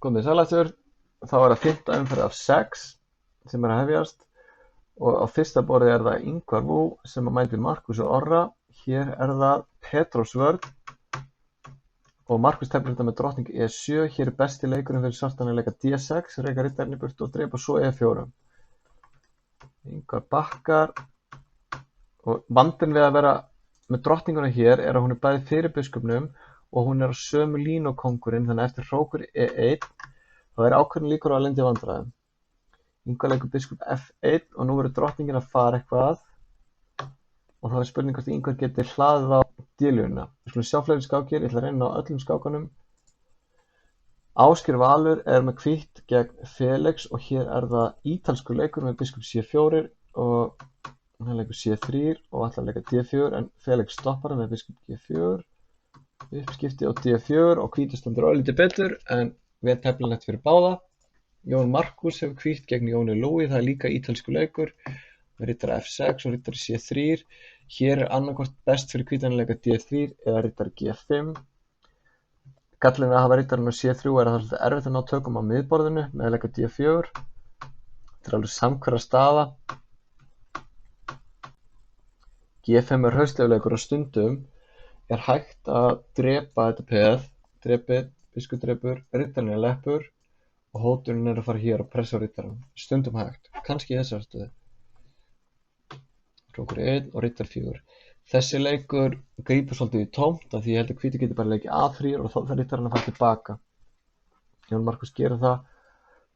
Komið sælæstur, þá er það 5. umferð af 6 sem að hefjast og á fyrsta borði það Ingvar Woo sem að mæti Markus og Orra. Hér það Petros vörn og Markus teflir þetta með drottning E7. Hér besti leikurinn fyrir svartan að leika D6, reka rittarinn í burtu og drepa svo E4. Ingvar bakkar og vandinn við að vera með drottninguna hér að hún bæði fyrir biskupnum og hún á sömu línu og kóngurinn, þannig að eftir hrókur E1 þá ákveðin líkur á að lenda í vandræðum. Ingvar leikur biskup F1 og nú verður drottningin að fara eitthvað og þá spurning hvort Ingvar geti hlaðið á D-línuna. Við skulum sjá fleiri skákir, ég ætla að reyna á öllum skákunum. Ásgeir Valur með hvítt gegn Felix og hér það ítalskur leikur með biskup C4 og hann leikur C3 og ætlar að leika D4 en Felix stoppar hann með biskup G4. Uppskipti á D4 og hvítur stendur örlítið betur en vel teflanlegt fyrir báða. Jón Markus hefur hvítt gegn Jóni Lúi, það líka ítalsku leikur með riddari F6 og riddari C3. Hér annarkvort best fyrir hvítan að leika D3 eða riddari G5. Gallinn við að hafa riddarinn á C3 að það svolítið erfitt að ná tökum á miðborðinu með að leika D4. Þetta alveg samhverfa staða. G5 hraustleguleikur og stundum hægt að drepa þetta peð, drepið, biskup drepur, riddarinn leppur og hóturinn að fara hér og pressa á riddarinn. Stundum hægt, kannski í þessari stöðu. Hrókur 1 og riddar 4. Þessi leikur grípur svolítið í tómt af því ég held að hvíti getur bara leikið A3 og þá þarf riddarinn að fara tilbaka. Jón Markus gerir það.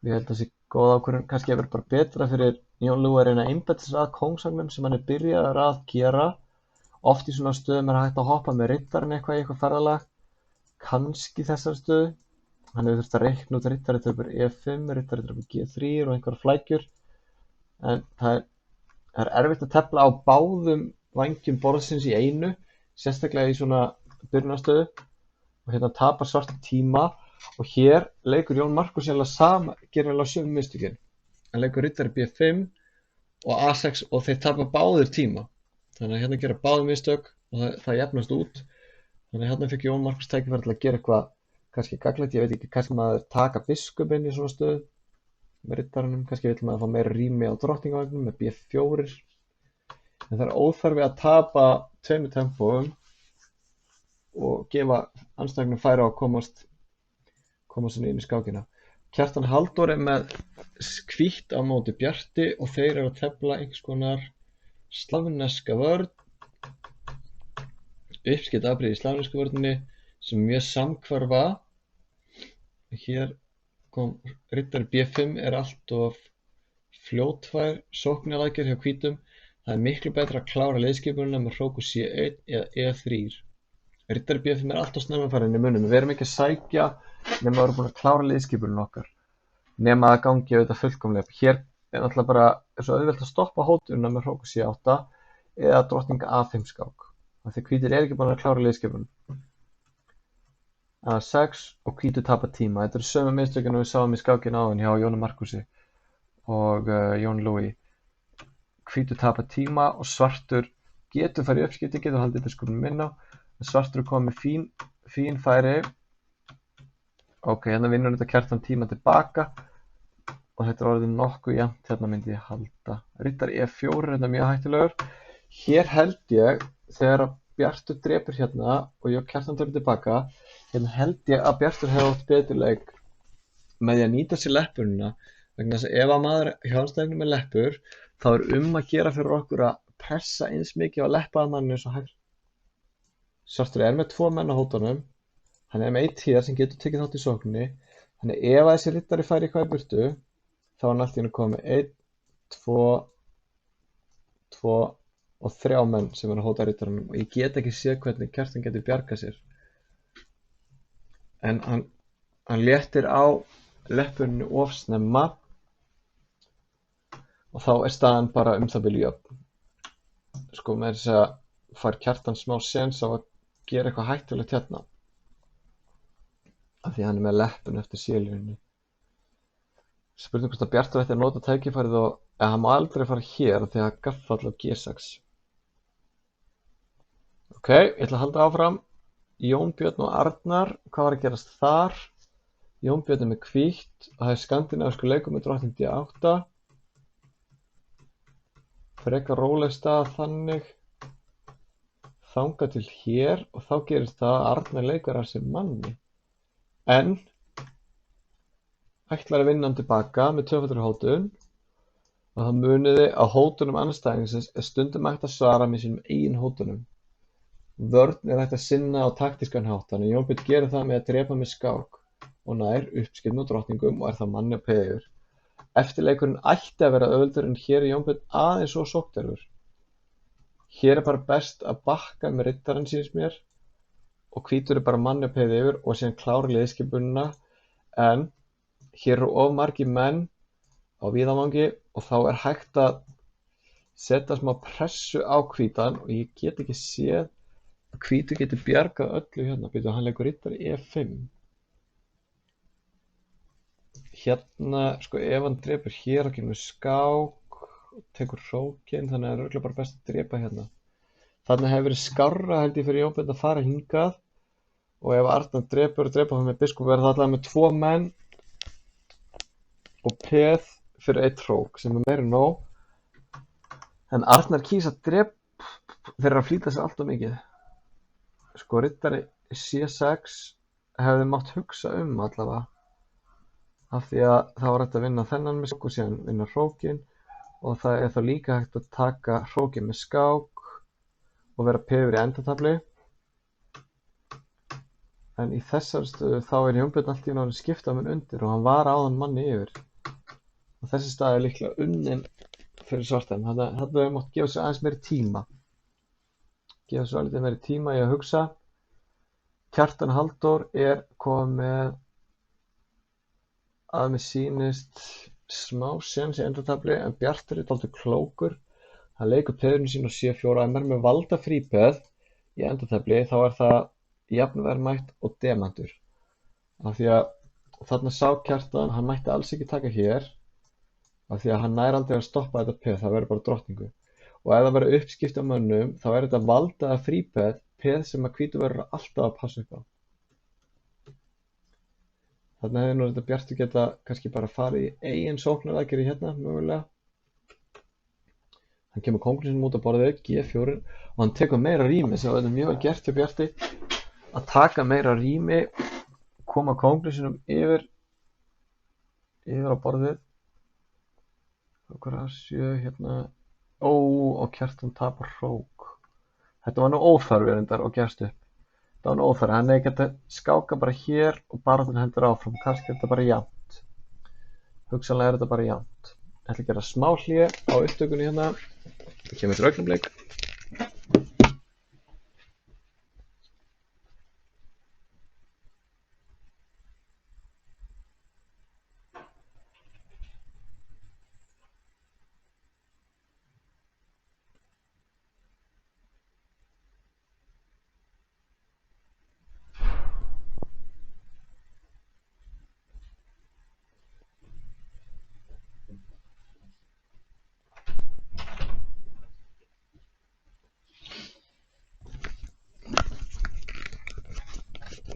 Ég held að það sé góð ákvörðun, kannski verður bara betra fyrir Jón Lúi að reyna að einbeita sér að kóngsagnum sem hann byrjaður að gera. Oft í svona stöðum hægt að hoppa með riddarinn eitthvað í eitthvað ferðalag. Kannski þessari stöðu. Hann hefur þurft að reikna út riddari drepur E5, riddari drepur G3 og einhverjar flækjur. En það erfitt að tefla á báðum vængjum borðsins í einu, sérstaklega í svona byrjunarstöðu. Og hérna tapar svart tíma og hér leikur Jón Markus gerir alveg sömu mistökin. Hann leikur riddari B5 og A6 og þeir tapar báðir tíma. Þannig að hérna gera báðum mistök og það jafnast út. Þannig að hérna fikk Jón Markus tækifæri til að gera eitthvað kannski gagnlegt, ég veit ekki, kannski maður taka biskupinn í svona stöðu með riddaranum, kannski vill maður fá meira rými á drottningavagnum með B4. En það óþarfi að tapa tveimur tempóum og gefa andstæðingnum færi á að komast inn í skákina. Kjartan Halldór með hvítt á móti Bjarti og þeir að tefla einhvers konar slavneska vörn. Uppskipt afbrigði í slavnesku vörninni sem mjög samhverfa. Hér kom riddari B5 allt of fljótfær sóknaraðgerð hjá hvítum. Það miklu betra að klára liðskipunina með hrókur C1 eða E3. Riddari B5 allt of snemma farin í munum. Við erum ekki að sækja nema að vera búin að klára liðskipunina okkar. Nema að gangi auðvitað fullkomlega. Hér náttúrulega bara svo auðvelt að stoppa hóturina með hrókur C8 eða drottning A5 skák. Því hvítir ekki búin að klára liðskipunina. A6 og hvítur tapar tíma. Þetta sömu mistökin við sáum í skákinu áðan hjá Jóni Markusi og Jón Lúi. Hvítur tapar tíma og svartur getur farið í uppskipti, getur haldið biskupnum inn á. Svartur komið fín færi. Ok, hérna vinnur þetta Kjartan tíma tilbaka og þetta orðið nokkuð jafnt, hérna myndi ég halda. Riddari E4 þetta mjög hættulegur. Hér held ég, þegar Bjartur drepur hérna og Kjartan drepur tilbaka, hérna held ég að Bjartur hefði átt betur leik með því að nýta sér leppurina, vegna þess að ef að maður hjá andstæðingnum með leppur, þá að gera fyrir okkur að pressa eins mikið á leppaða manninu eins og hægt. Svartur með 2 menn á hótunum, hann með 1 hér sem getur tekið þátt í sókninni, þannig ef að þessi riddari færi eitthvað í burtu, þá hann allt í hennu komið 1, 2 og 3 menn sem á hóta riddaranum og ég get ekki séð hvernig Kjartan getur bjargað sér. En hann léttir á leppurinu of snemma og þá staðan bara það bil jöfn. Sko með þess að fær Kjartan smá séns á að gera eitthvað hættulegt hérna. Af því hann með leppun eftir C-línunni. Spurning hvort að Bjartur ætti að nota tækifærið og hann má aldrei fara hér því að gaffall á G6. Ok, ég ætla að halda áfram. Jón Björn og Arnar, hvað var að gerast þar? Jón Björn er með hvítt og það er skandinavískur leikur með drottning D8. Frekar róleg staða þannig þangað til hér og þá gerist það að Arnar leikar af sér manni en ætlar að vinna hann tilbaka með tvöfaldri hótun og það muniði að hótunum andstæðingsins er stundum hægt að svara með sínum eigin hótunum. Vörn er hægt að sinna á taktískan hátt þannig Jón Björn gerir það með að drepa með skák og nær uppskiptum og drottningum og er það manni á peður. Eftirleikurinn ætti að vera auðveldur en hér er Jón Björn aðeins og sóknarfur. Hér er bara best að bakka með riddarann sínst mér og hvítur er bara manni á peði yfir og síðan klára liðskipunina en hér eru of margir menn á víðavangi og þá er hægt að setja smá pressu á hvítan og ég get ekki séð að hvítur getur bjargað öllu hérna. Býtu, hann leikur riddari E5. Hérna, sko, ef hann drepur hér og kemur skák og tekur hrókinn, þannig að það er örugglega bara best að drepa hérna. Þannig hefur verið skárra held ég fyrir Jón Björn að fara hingað og ef Arnar drepur og drepa hann með biskup verður það allavega með 2 menn og peð fyrir 1 hrók sem er meira en nóg. En Arnar kýs að drepa þeir að flýta sig alltaf mikið. Sko, riddari C6 hefði mátt hugsa allavega af því að það var hægt að vinna þennan með skák og síðan vinna hrókinn og það er þá líka hægt að taka hrókinn með skák og vera peður í endatabli. En í þessari stöðu þá er Jón Björn allt í einu orðinn skiptamun undir og hann var áðan manni yfir. Og þessi staða er líklega unnin fyrir svartan. Þannig að það hefði mátt gefa sér aðeins meiri tíma. Gefa sér alveg meiri tíma í að hugsa. Kjartan Halldór er komið með að mér sýnist smá séns í endatabli en Bjartur er dálítið klókur. Hann leikur peðurinn sín á C4 en er með valda frípeð í endatabli þá er það jafnverðmætt og demantur. Af því að þarna sá Kjartan, hann mætti alls ekki taka hér af því að hann nær aldrei að stoppa þetta peð, það verður bara drottningu. Og ef það verður uppskipt af mönnum þá er þetta valdaða frípeð, peð sem að hvítur verður alltaf að passa upp á. Þarna hefði nú þetta Bjartur geta kannski bara farið í eigin sóknaraðgerð hérna mögulega. Hann kemur kóngurinn sinum út á borðið, G4 og hann tekur meira rými sem þetta er mjög vel gert hjá Bjarti að taka meira rými, koma kóngurinn sinum yfir á borðið. Okkur að sjö hérna, og Kjartan tapar hrók. Þetta var nú óþarfi reyndar og gefst upp. Þetta var nú óþarfi, hann hefði getað skáka bara hér og baráttan heldur áfram, kannski er þetta bara jafnt. Hugsanlega er þetta bara jafnt. Ég ætla að gera smá hlé á upptökunni hérna. Það kemur eftir augnablik.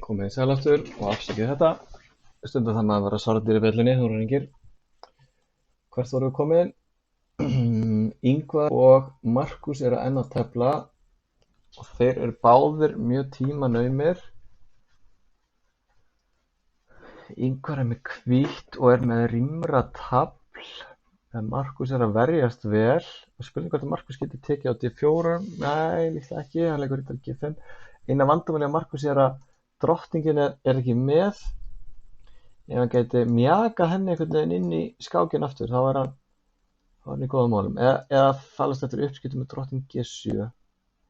Komið í sæl aftur og afsakið þetta. Stundum það maður að vera svartir í bjöllunni, þú reyngir. Hvert voru við komin? Ingvar og Markus eru enn að tefla og þeir eru báðir mjög tímanaumir. Ingvar er með hvítt og er með rýmra tafl en Markus er að verjast vel og spurning hvort að Markus getur tekið á D4. Nei, líklega ekki, hann leikur riddari G5. Eina vandamálið á Markus er að drottningin er ekki með. Ef hann gæti mjaka henni einhvern veginn inn í skákinn aftur þá er hann í góðum málum. Eða fallast eftir uppskiptum með drottning G7.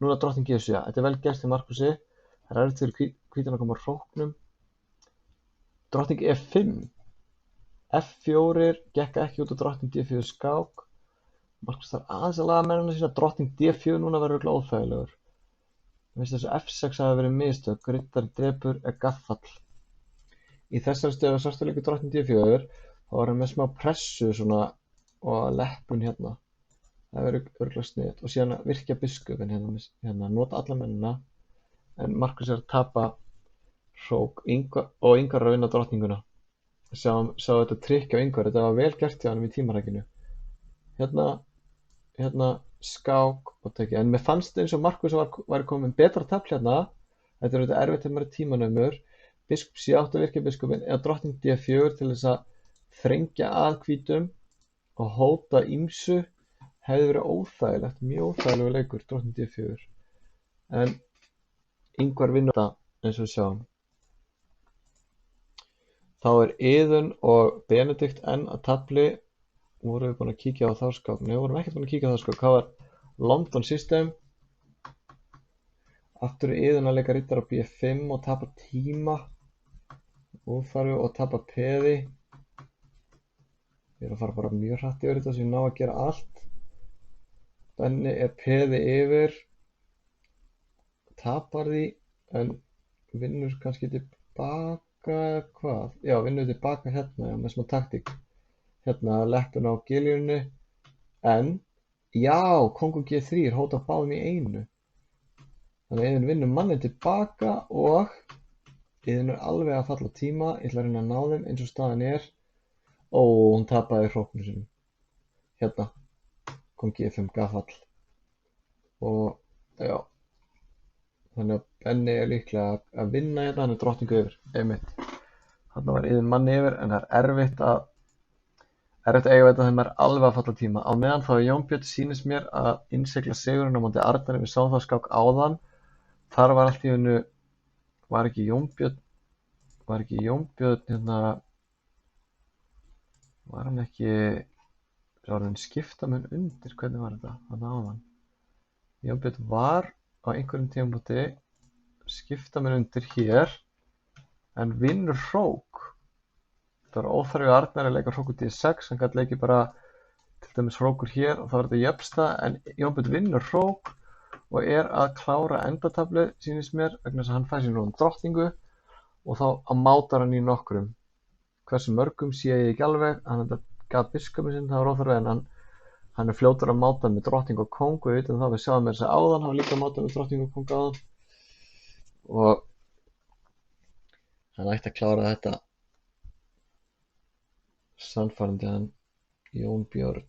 Núna drottning G7, þetta er vel gert í Markusi. Það er erfitt fyrir hvítan að koma á hróknum. Drottning E5. F4 gekk ekki út á drottning D4 skák. Markus þarf aðeins að laga mennina sína. Drottning D4 núna verður örugglega óþægilegur. Mér finnst þessu F6 hafi verið mistök, riddari drepur er gaffall. Í þessari stöðu að svartur leikur drottning D4 þá var hann með smá pressu svona og leppun hérna. Það verður örugglega sniðugt og síðan að virkja biskupinn hérna, nota alla mennina en Markus er að tapa hrók og Ingvar er að vinna drottninguna. Sjá þetta trikk á Ingvar, þetta var vel gert hjá hann í tímarækinu. Hérna skák og tekið, en mér fannst eins og Markus var komin betra tafl hérna. Þetta er auðvitað erfitt þegar maður er tímanömmur. Biskup C8 virkja biskupinn eða drottning D4 til þess að þrengja að hvítum og hóta ýmsu. Hefði verið óþægilegt, mjög óþægilegu leikur, drottning D4. En Ingvar vinnur þetta eins og við sjáum. Þá er Iðunn og Benedikt enn að tafli. Vorum við búin að kíkja á þá skák? Nei, vorum ekkert búin að kíkja á þá skák. Það var London System. Aftur er Iðunn að leika riddara á B5 og tapa tíma. Óþarfi og tapa peði. Ég er að fara bara mjög hratt yfir þetta svo ég ná að gera allt. Benni er peði yfir. Tapar því en vinnur kannski tilbaka hvað? Já, vinnur tilbaka hérna með smá taktík. Hérna leppun á giljunni. En, já, kongur G3 hóta báðum í einu. Þannig að Iðunn vinnur mannin tilbaka og Iðunn er alveg að falla tíma. Ég ætla að reyna að ná þeim eins og staðan er. Ó, hún tapaði hróknum sinum. Hérna kom G5 gafall. Og, já. Þannig að Benni er líklega að vinna hérna, hann er drottningu yfir, einmitt. Þarna var Iðunn manni yfir, en það er erfitt að eiga þetta þegar maður er alveg að falla tíma. Á meðan þá Jón Björn sýnist mér að innsegla sigurinn á móti Arnari, við sáum það skák áðan. Þar var allt í einu, var ekki Jón Björn hérna, var hann ekki, orðinn skiptamun undir, hvernig var þetta, þarna áðan? Jón Björn var á einhverjum tímapunkti skiptamun undir hér, en vinnur hrók. Það var óþarfi að Arnar að leika hrókur D6, hann gæti leikið bara til dæmis hrókur hér og þá var þetta jöfnstað, en Jón Björn vinnur hrók og er að klára endatafli, sýnist mér, vegna þess að hann fær sér nú drottningu og þá að mátar hann í nokkrum. Hversu mörgum sé ég ekki alveg, hann gaf biskupinn sinn, það var óþarfi, en hann er fljótur að máta með drottningu og kóng, við vitum það, við sjáum með þess að áðan, hann var líka að máta með drottningu og kóng áðan og hann ætti að klára þetta sannfærandi hann Jón Björn.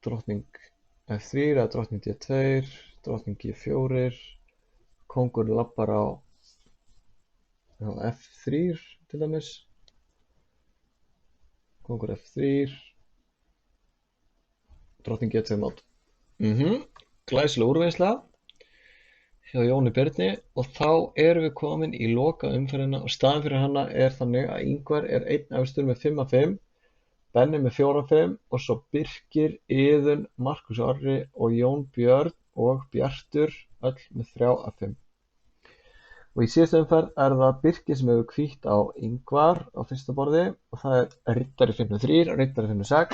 Drottning F3 eða drottning D2, drottning G4, kongur labbar á F3 til dæmis, kongur F3, drottning G2 mát. Glæsileg úrvinnsla hjá Jóni Birni og þá erum við komin í loka umferðina og staðan fyrir hana er þannig að Ingvar er einn efstur með 5-5, Benni með 4-5 og svo Birkir, Iðunn, Markus Orri og Jón Björn og Bjartur öll með 3-5. Og í síðustu umferð er það Birkir sem hefur hvítt á Ingvar á fyrsta borði og það er riddari 5-3, riddari 5-6.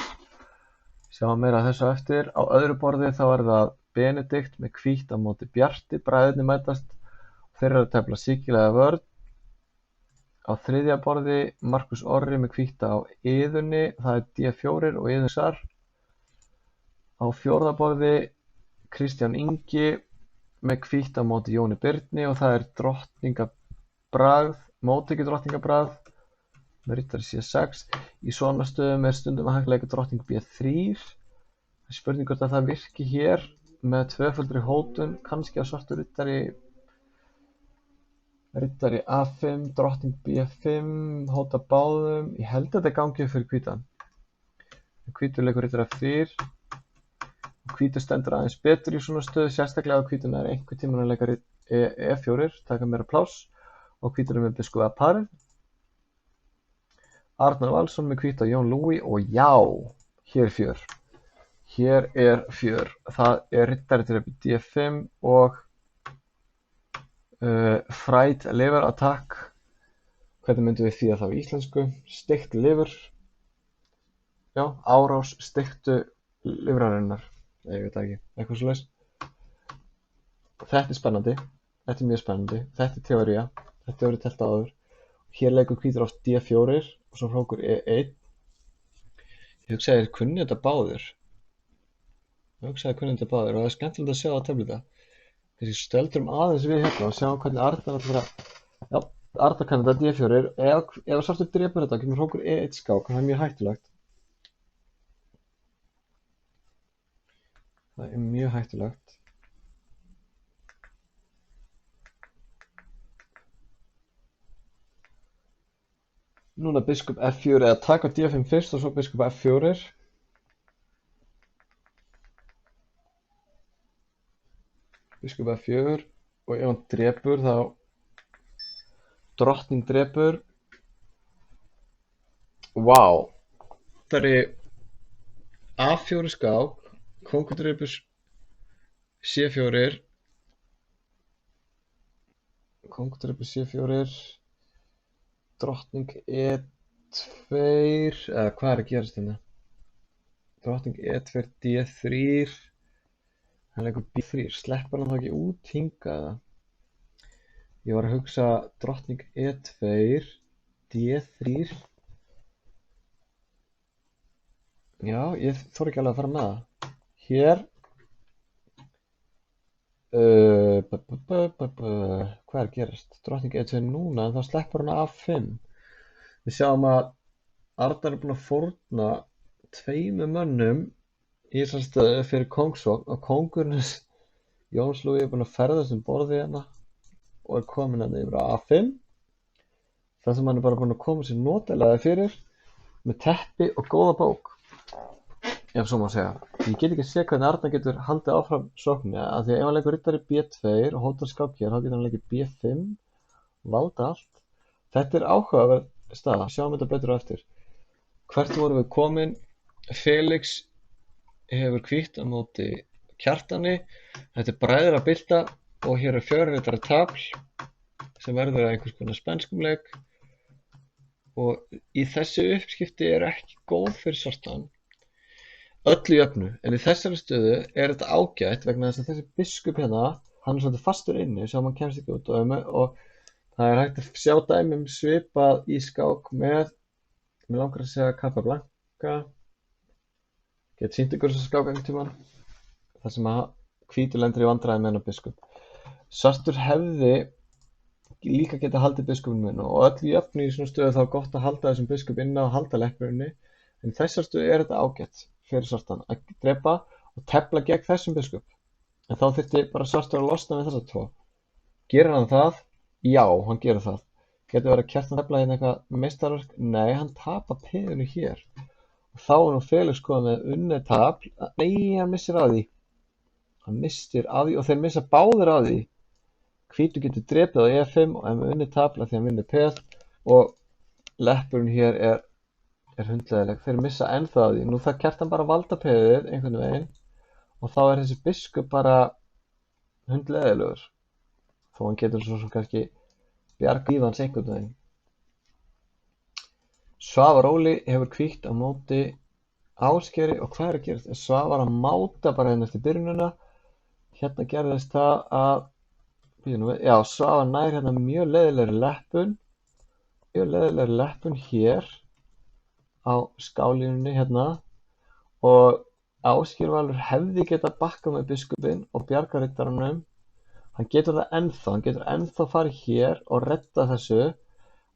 Sjáum meira þessu eftir. Á öðru borði þá er það Benedikt með hvítt á móti Bjarti, bræðurnir mætast og þeir eru að tefla síkilega vörn. Á þriðja borði Markus Orri með hvítt á Iðunni, það er D4 og Iðunn sar. Á fjórða borði Kristján Ingi með hvítt á móti Jóni Birni og það er drottningabragð, móttekið drottningabragð með riddari C6. Í svona stöðum er stundum að hægt leika drottning B3. Það er spurning hvort að það virki hér með tvöföldri hótun, kannski á svartu riddari A5, drottning B5, hóta báðum. Ég held að þetta gangi upp fyrir hvítan. Hvítur leikur riddari F3 og hvítur stendur aðeins betur í svona stöðu, sérstaklega á hvítun er einhver tímann að leika E4, taka meira pláss og hvítur er með biskup að parið. Arnar Valsson með hvítt á Jón Lúi og já, hér er fjör. Hér er fjör. Það er riddari til D5 og fried liver attack. Hvernig myndum við þýða það á íslensku? Steikt liver. Já, árás steiktu lifrarinnar. Ég veit ekki, eitthvað svoleiðis. Þetta er spennandi. Þetta er mjög spennandi. Þetta er teóría. Þetta hefur verið telt áður. Hér leikur hvítur á D4 og svo hrókur E1. Ég hugsaði að þeir kunni þetta báðir. Og það er skemmtilegt að sjá það að tefla þetta. Þessi stöldrum aðeins við hérna og sjá hvernig Arnar ætlar að... Já, Arnar kann þetta D4, ef svartur drepur þetta kemur hrókur E1 skák, það er mjög hættulegt. Það er mjög hættulegt. Núna biskup F4 eða taka D5 fyrst og svo biskup F4. Biskup F4 og ef hann drepur þá drottning drepur. Vá. Það er A4 skák, kóngur drepur C4, kóngur drepur C4, drottning E2, eða hvað er að gerast hérna? Drottning E2, D3, hann leikur B3, sleppur hann þá ekki út hingað? Ég var að hugsa drottning E2, D3. Já, ég þori ekki alveg að fara með það. Hér. Hvað er að gerast? Drottning E2 núna, en þá sleppur hann A5. Við sjáum að Arnar er búinn að fórna 2 mönnum í þessari stöðu fyrir kóngsvogn og kóngurinn Jóns Lúi er búinn að ferðast um borðið hérna og er kominn hérna yfir á A5. Það sem hann er bara búinn að koma sér notalega fyrir með teppi og góða bók. Ef svo má segja. Ég get ekki að segja hvernig Arnar getur haldið áfram sókninni af því að ef hann leikur riddari B2 og hótar skák hér þá getur hann leikið B5 valda allt. Þetta er áhugaverð staða. Sjáum þetta betur á eftir. Hvert vorum við komin? Felix hefur hvítt á móti Kjartani. Þetta er bræðrabylta og hér er 4 riddari tafl sem verður að einhvers konar spænskum leik og í þessu uppskipti er ekki góð fyrir svartan. Öllu jöfnu, en í þessari stöðu er þetta ágætt vegna þess að þessi biskup hérna, hann er svolítið fastur inni sem hann kemst ekki út og það er hægt að sjá dæmi svipað í skák með, mér langar að segja Capablanca, get sýnt ykkur þessa skák einhvern tímann, þar sem að hvítur lendir í vandræði með hennar biskup. Svartur hefði líka getað haldið biskupinn minn og öllu jöfnu í svona stöðu þá er gott að halda þessum biskup inni og halda leppurinn, en í þessari stöðu er þetta ágætt fyrir svartan að drepa og tefla gegn þessum biskup. En þá þyrfti bara svartur að losna við þessa 2. Gerir hann það? Já, hann gerir það. Getur verið að Kjartan tefla hérna eitthvað meistarverk? Nei, hann tapar peðinu hér. Og þá er nú Felix komið með unnið tafl. Nei, hann missir af því. Hann missir af því og þeir missa báðir af því. Hvítur getur drepið á E5 og er með unnið tafl af því hann vinnur peð og leppurinn hér er hundleðileg. Þeir missa ennþá af því. Nú þarf Kjartan bara að valda peðið einhvern veginn og þá er þessi biskup bara hundleðilegur. Þó hann getur svo sem kannski bjarga líf hans einhvern veginn. Svavar Óli hefur hvítt á móti Ásgeiri og hvað er að gerast? Svavar að máta bara hérna eftir byrjunina. Hérna gerðist það að Svavar nær hérna mjög leiðilegri leppun hér á skálínunni hérna og Ásgeir Valur hefði getað bakkað með biskupinn og bjarga riddaranum. Hann getur ennþá farið hér og redda þessu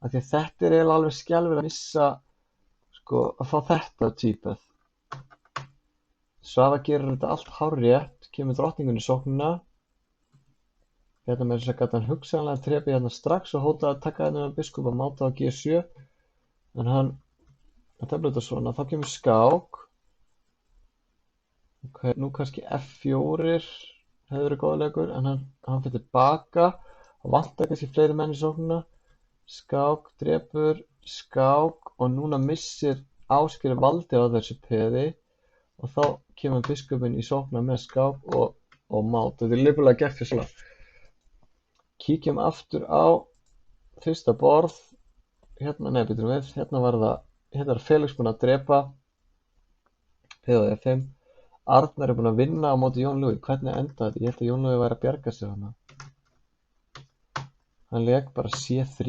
af því að þetta er eiginlega alveg skelfilegt að missa að fá þetta týpað. Svavar gerir þetta allt hárrétt, kemur drottningunni í sóknina. Hérna með þess að gæti hann hugsanlega trepið hérna strax og hótað að taka hérna með biskup að máta á G7 en hann tefla þetta svona, þá kemur skák. Ok, nú kannski F4 hefur verið góður leikur en hann fyrir tilbaka og vantar kannski fleiri menn í sóknina. Skák, drepur, skák og núna missir Ásgeir valdið á þessu peði og þá kemur biskupinn í sóknina með skák og mát. Þetta er liðbúlega gert fyrir slag. Kíkjum aftur á fyrsta borð. Hérna er Felix búinn að drepa peði á E5. Arnar er búinn að vinna á móti Jón Lúi. Hvernig endaði þetta? Ég held að Jón Lúi væri að bjarga sig hana. Hann lék bara C3.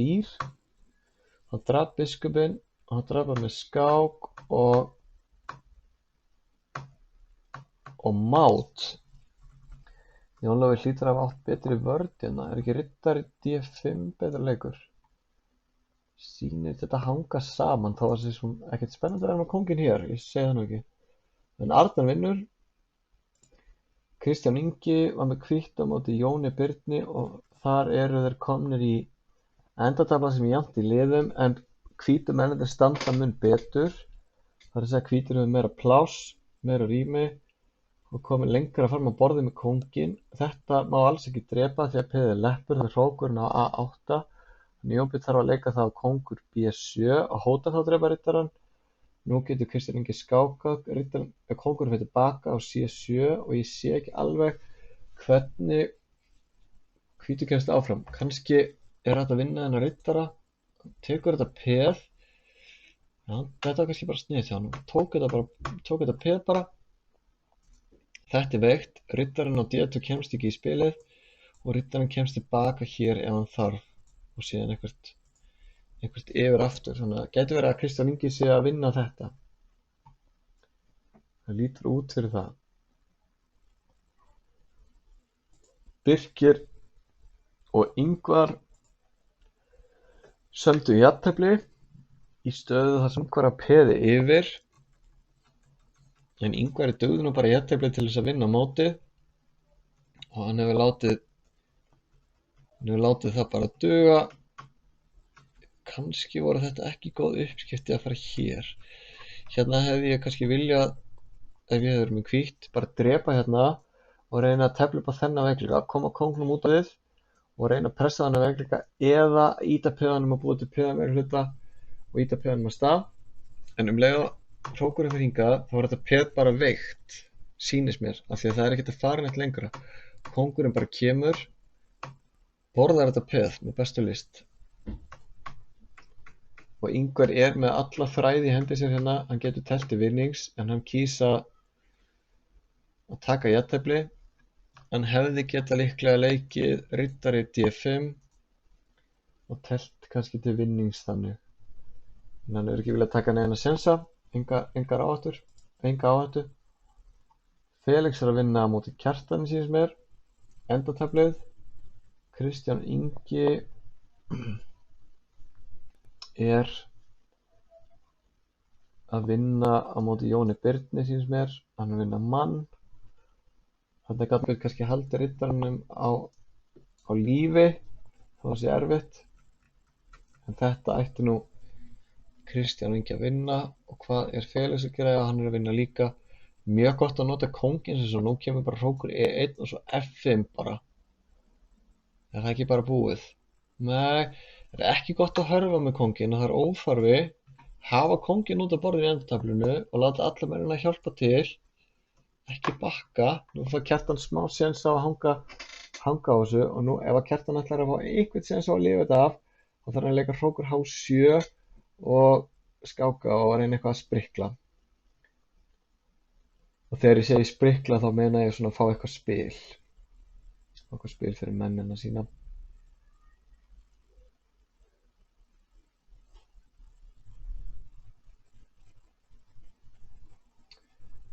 Hann drap biskupinn og hann drap hann með skák og mát. Jón Lúi hlýtur að hafa átt betri vörn hérna. Er ekki riddari D5 betra leikur? sýnir þetta hanga saman, þá var þessi svona ekkert spennandi að vera með kónginn hér, ég segi það nú ekki. En Arnar vinnur, Kristján Ingi var með hvítt á móti Jóni Birni og þar eru þeir komnir í endatafla sem er jafnt í liðum en hvítu mennirnir standa mun betur. Það er að segja hvítur hefur meira pláss, meira rými og komið lengra fram á borðið með kónginn. Þetta má alls ekki drepa því að peðið er leppur þegar hrókurinn á A8. Jónbjörn þarf að leika það á kóngur B7 og hóta þá drepa rittarann. Nú getur Kristján Ingi skákað, kóngurinn fyrir tilbaka á C7 og ég sé ekki alveg hvernig hvítur kemst áfram. Kannski er hægt að vinna þennan rittara, tekur þetta peð. Já, þetta var kannski bara snið hjá hann. Tók þetta peð bara. Þetta er veikt, rittarinn á D2 kemst ekki í spilið og rittarinn kemst tilbaka hér ef hann þarf og síðan eitthvað yfir aftur. Þannig að gæti verið að Kristján Ingi sé að vinna þetta. Það lítur út fyrir það. Birkir og Ingvar sömdu jafntefli í stöðu þar sem Ingvar að peði yfir. En Ingvar dugði nú bara jafntefli til þess að vinna mótið og hann hefur látið það bara duga. Kannski voru þetta ekki góð uppskipti að fara hér. Hérna hefði ég kannski viljað, ef ég hefði verið með hvítt, bara drepa hérna og reyna að tefla upp á þennan veikleika, koma kóngnum út af við og reyna að pressa þennan veikleika eða ýta peðanum að búa til peðan meiri hluta og ýta peðanum að stað. En leið og hrókurinn fyrir hingað, þá er þetta peð bara veikt, sýnist mér, af því að það er ekkert að fara neitt lengra. Kóngurinn bara kemur, borðar þetta peð með bestu list. Og Ingvar er með alla þræði í hendi sér hérna, hann getur telt til vinnings, en hann kýsa að taka jafntefli. Hann hefði geta líklega leikið rittari D5 og telt kannski til vinnings þannig. En hann er ekki viljað taka neina sensa. Enga áhættu. Felix er að vinna á móti Kjartani síns mér. Endateflið. Kristján Ingi er að vinna á móti Jóni Birni síns mér. Hann er að vinna mann. Þetta gat kannski haldið rittaranum á lífi. Það sé erfitt. En þetta ætti nú Kristján Ingi að vinna og hvað er Felix að gera? Hann er að vinna líka. Mjög gott að nota kónginn sem svo nú kemur bara hrókur E1 og svo F5 bara. Er það ekki bara búið? Nei, það er ekki gott að hörfa með kónginn og það er óþarfi. Hafa kónginn út af borðinu í endataflinu og láta alla mennina hjálpa til. Ekki bakka. Nú fær Kjartan smá séns á að hanga á þessu og nú ef að Kjartan ætlar að fá einhvern séns á að lifa þetta af þá þarf hann að leika hrókur H7 og skáka og reyna eitthvað að sprikla. Og þegar ég segi sprikla þá meina ég svona að fá eitthvað spil. Eitthvað spil fyrir mennina sína.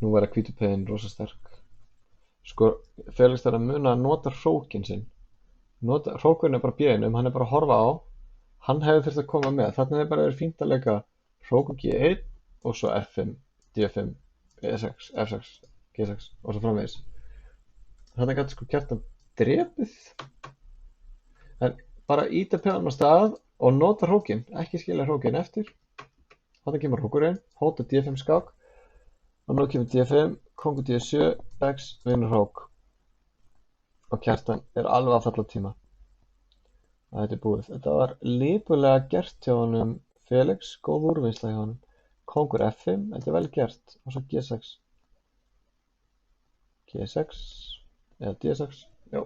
Nú verður hvítu peðin rosa sterk. Sko, Felix þarf að muna að nota hrókinn sinn. Hrókurinn er bara B1, hann er bara að horfa á. Hann hefði þurft að koma með. Þannig hefði bara verið fínt að leika hrókur G1 og svo F5, D5, E6, F6, G6 og svo framvegis. Þannig gæti sko Kjartan drepið. En bara ýta peðanum á stað og nota hrókinn, ekki skilja hrókinn eftir. Þannig kemur hrókurinn, hóta D5 skák og nú kemur D5, kóngur D7, X, vinnur hrók. Og Kjartan er alveg að falla á tíma. Þetta er búið. Þetta var lipurlega gert hjá honum Felix, góð úrvinnsla hjá honum. Kóngur F5, þetta er vel gert. Og svo G6. G6, eða D6, já.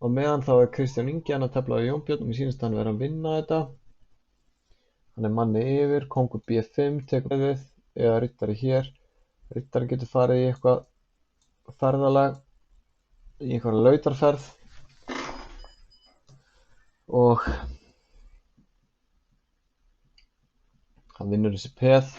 Og meðan þá er Kristján Ingi að tefla á Jónbjörn og mér sýnist hann vera að vinna þetta. Hann er manni yfir, kóngur B5, tekur við, eða rittari hér. Rittarinn getur farið í eitthvað ferðalag, í einhverja lautarferð. Og hann vinnur þessi peð.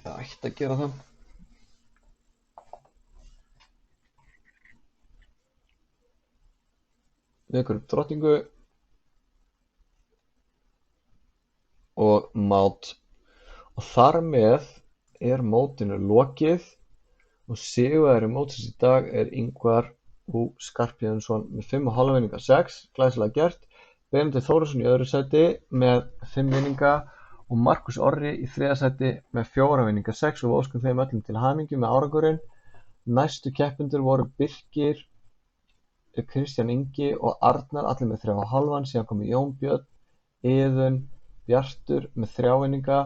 Það ætti að gera það. ykkur drottningu og mát. Og þar með er mótinu lokið og sigurvegari mótsins í dag er Ingvar U. Skarphéðinsson með 5,5 vinninga 6, glæsilega gert. Benedikt Þórisson í öðru sæti með 5 vinninga og Markus Orri í þriðja sæti með 4 vinninga 6 og við óskum þeim öllum til hamingju með árangurinn. Næstu keppendur voru Birkir, Kristján Ingi og Arnar, allir með 3,5, síðan komu Jón Björn, Iðunn, Bjartur með 3 vinninga,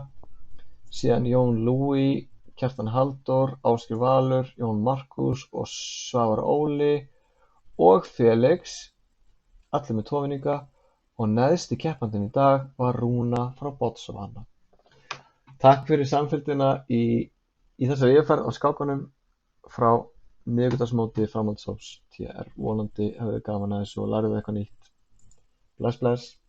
síðan Jón Lúi, Kjartan Halldór, Ásgeir Valur, Jón Markús og Svavar Óli og Felix, allir með 2 vinninga og neðsti keppandinn í dag var Rúna frá Botswana. Takk fyrir samfylgdina í þessari yfirferð á skákunum frá miðvikudagsmóti framhaldshóps TR. Vonandi hafið þið gaman að þessu og lærið eitthvað nýtt. Bless, bless.